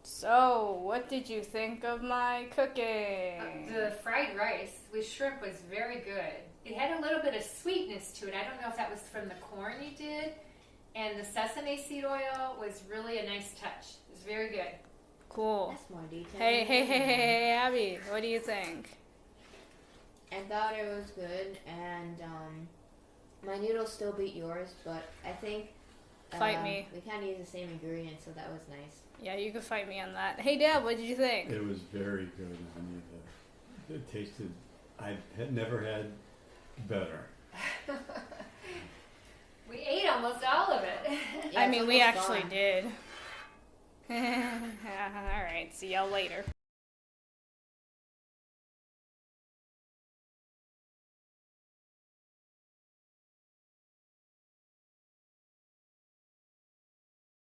So, what did you think of my cooking? The fried rice with shrimp was very good. It had a little bit of sweetness to it. I don't know if that was from the corn you did. And the sesame seed oil was really a nice touch. It was very good. Cool. That's more detailed. Hey, Abby, what do you think? I thought it was good, and my noodles still beat yours, but I think Fight me. we kind of use the same ingredients, so that was nice. Yeah, you could fight me on that. Hey, Dad, what did you think? It was very good, isn't it? It tasted, I had never had better. We ate almost all of it. Yeah, I it's mean, we almost actually gone. did. All right, see y'all later.